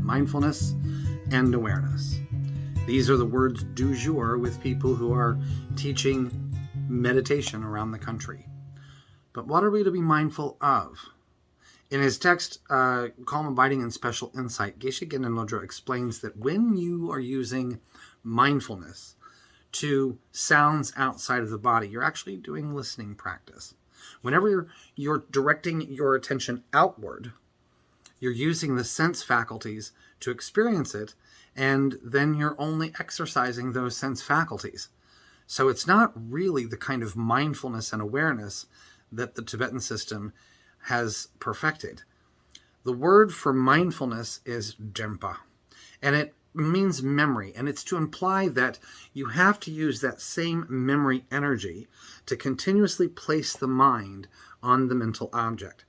mindfulness and awareness. These are the words du jour with people who are teaching meditation around the country. But what are we to be mindful of? In his text, Calm Abiding and Special Insight, Geshe Genren Lodro explains that when you are using mindfulness to sounds outside of the body, you're actually doing listening practice. Whenever you're directing your attention outward, you're using the sense faculties to experience it, and then you're only exercising those sense faculties. So it's not really the kind of mindfulness and awareness that the Tibetan system has perfected. The word for mindfulness is Dempa, and it means memory, and it's to imply that you have to use that same memory energy to continuously place the mind on the mental object.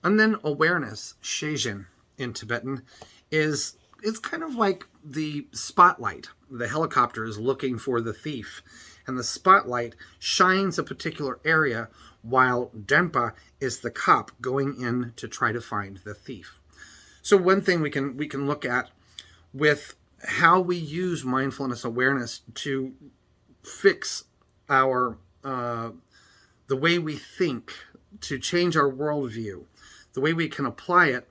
And then awareness, Shejin in Tibetan, it's kind of like the spotlight. The helicopter is looking for the thief, and the spotlight shines a particular area while Dempa is the cop going in to try to find the thief. So one thing we can look at with how we use mindfulness awareness to fix our the way we think, to change our worldview, the way we can apply it,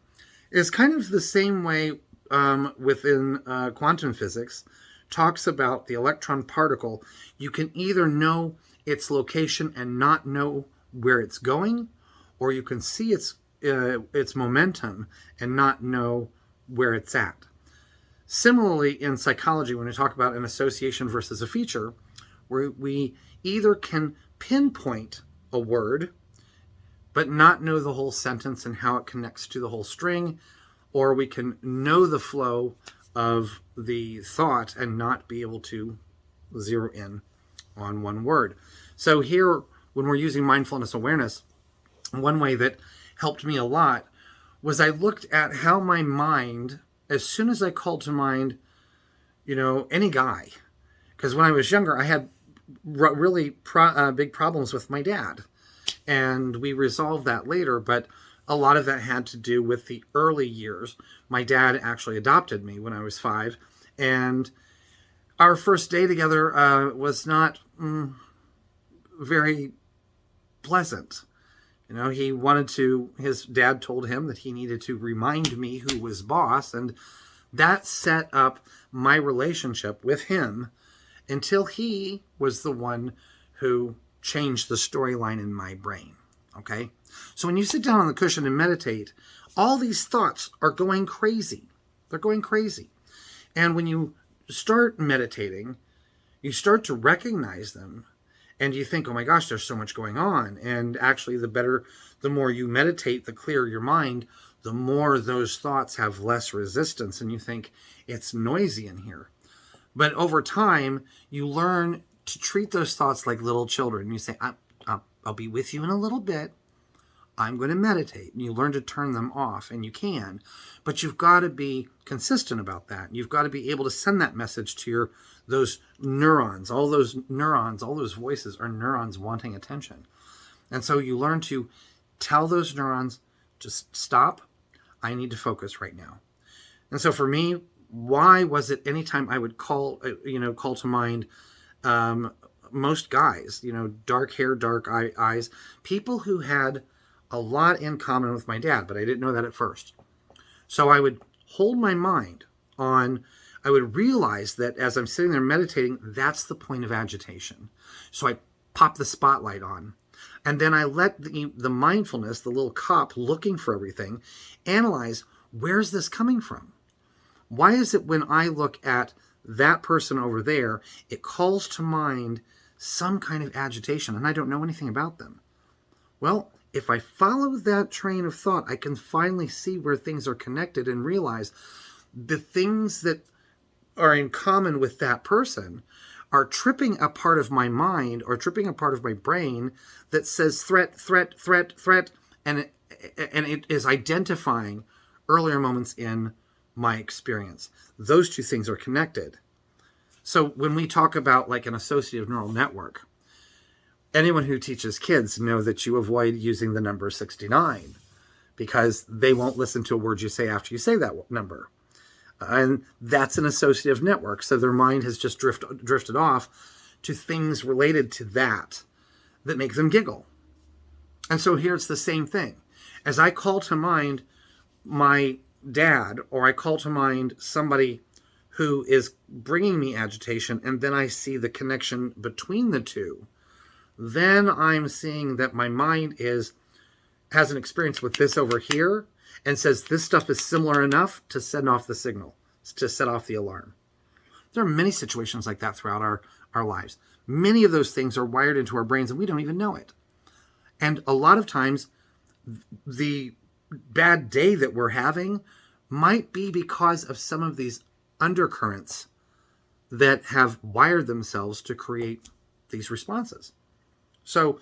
is kind of the same way within quantum physics talks about the electron particle. You can either know its location and not know where it's going, or you can see its momentum and not know where it's at. Similarly, in psychology, when we talk about an association versus a feature, where we either can pinpoint a word but not know the whole sentence and how it connects to the whole string, or we can know the flow of the thought and not be able to zero in on one word. So here, when we're using mindfulness awareness, one way that helped me a lot was I looked at how my mind, as soon as I called to mind, any guy, because when I was younger, I had really big problems with my dad, and we resolved that later, but a lot of that had to do with the early years. My dad actually adopted me when I was 5, and our first day together was not very pleasant. His dad told him that he needed to remind me who was boss, and that set up my relationship with him until he was the one who changed the storyline in my brain. Okay? So when you sit down on the cushion and meditate, all these thoughts are going crazy. They're going crazy. And when you start meditating, you start to recognize them, and you think, oh my gosh, there's so much going on. And actually, the more you meditate, the clearer your mind, the more those thoughts have less resistance, and you think, it's noisy in here. But over time, you learn to treat those thoughts like little children. You say, I'll be with you in a little bit. I'm going to meditate. And you learn to turn them off, and you can. But you've got to be consistent about that. You've got to be able to send that message to those neurons. All those voices are neurons wanting attention. And so you learn to tell those neurons, just stop. I need to focus right now. And so for me, why was it anytime I would call to mind most guys, dark hair, dark eyes, people who had a lot in common with my dad, but I didn't know that at first. So I would hold my mind on, I would realize that as I'm sitting there meditating, that's the point of agitation. So I pop the spotlight on, and then I let the mindfulness, the little cop looking for everything, analyze, where's this coming from? Why is it when I look at that person over there, it calls to mind some kind of agitation, and I don't know anything about them? Well, if I follow that train of thought, I can finally see where things are connected and realize the things that are in common with that person are tripping a part of my mind or tripping a part of my brain that says threat, threat, threat, threat, and it is identifying earlier moments in my experience. Those two things are connected. So when we talk about like an associative neural network, anyone who teaches kids know that you avoid using the number 69 because they won't listen to a word you say after you say that number. And that's an associative network. So their mind has just drifted off to things related to that make them giggle. And so here it's the same thing. As I call to mind my dad, or I call to mind somebody who is bringing me agitation, and then I see the connection between the two, then I'm seeing that my mind has an experience with this over here and says this stuff is similar enough to set off the signal, to set off the alarm. There are many situations like that throughout our lives. Many of those things are wired into our brains and we don't even know it. And a lot of times the bad day that we're having might be because of some of these undercurrents that have wired themselves to create these responses. So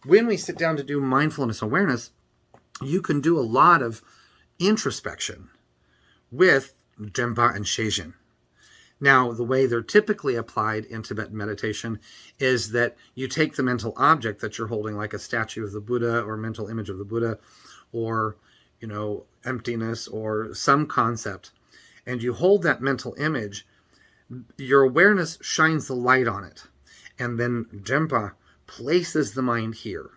when we sit down to do mindfulness awareness, you can do a lot of introspection with Dempa and Shejin. Now, the way they're typically applied in Tibetan meditation is that you take the mental object that you're holding, like a statue of the Buddha or mental image of the Buddha, or, emptiness or some concept, and you hold that mental image. Your awareness shines the light on it, and then Dempa places the mind here.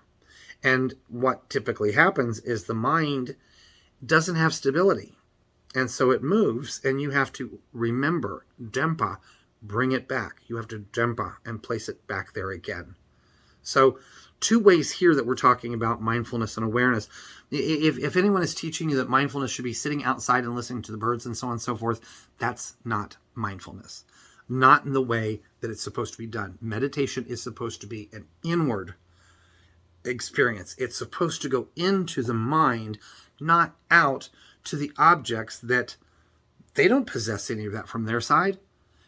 And what typically happens is the mind doesn't have stability. And so it moves, and you have to remember, Dempa, bring it back. You have to Dempa and place it back there again. So 2 ways here that we're talking about mindfulness and awareness. If anyone is teaching you that mindfulness should be sitting outside and listening to the birds and so on and so forth, that's not mindfulness. Not in the way that it's supposed to be done. Meditation is supposed to be an inward experience. It's supposed to go into the mind, not out to the objects that they don't possess any of that from their side.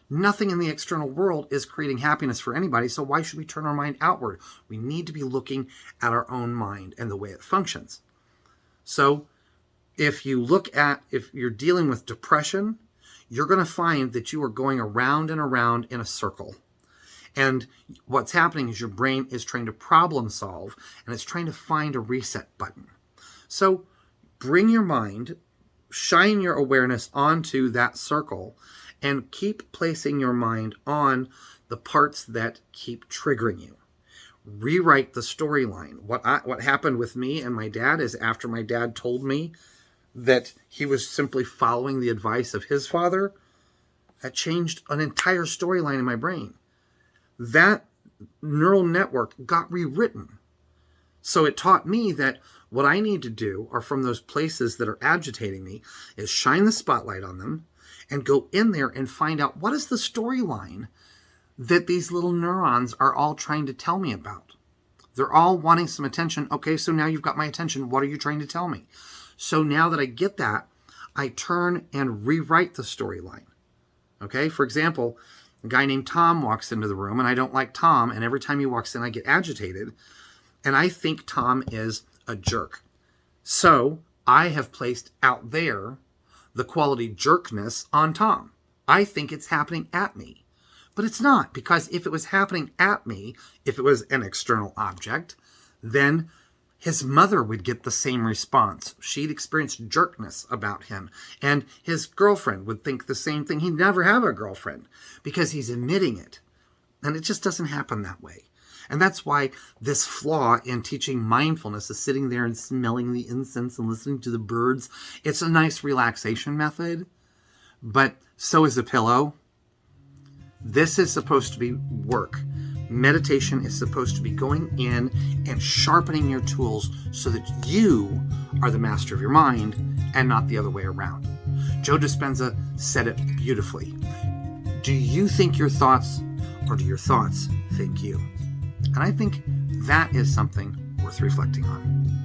Nothing in the external world is creating happiness for anybody, so why should we turn our mind outward? We need to be looking at our own mind and the way it functions. So if you're dealing with depression, you're going to find that you are going around and around in a circle. And what's happening is your brain is trying to problem solve, and it's trying to find a reset button. So bring your mind, shine your awareness onto that circle, and keep placing your mind on the parts that keep triggering you. Rewrite the storyline. What happened with me and my dad is, after my dad told me that he was simply following the advice of his father, that changed an entire storyline in my brain. That neural network got rewritten. So it taught me that what I need to do, are from those places that are agitating me, is shine the spotlight on them and go in there and find out what is the storyline that these little neurons are all trying to tell me about. They're all wanting some attention. Okay, so now you've got my attention. What are you trying to tell me? So now that I get that, I turn and rewrite the storyline. Okay, for example, a guy named Tom walks into the room, and I don't like Tom, and every time he walks in, I get agitated, and I think Tom is a jerk. So I have placed out there the quality jerkness on Tom. I think it's happening at me. But it's not, because if it was happening at me, if it was an external object, then his mother would get the same response. She'd experience jerkness about him. And his girlfriend would think the same thing. He'd never have a girlfriend because he's emitting it. And it just doesn't happen that way. And that's why this flaw in teaching mindfulness is sitting there and smelling the incense and listening to the birds. It's a nice relaxation method, but so is a pillow. This is supposed to be work. Meditation is supposed to be going in and sharpening your tools so that you are the master of your mind and not the other way around. Joe Dispenza said it beautifully. Do you think your thoughts, or do your thoughts think you? And I think that is something worth reflecting on.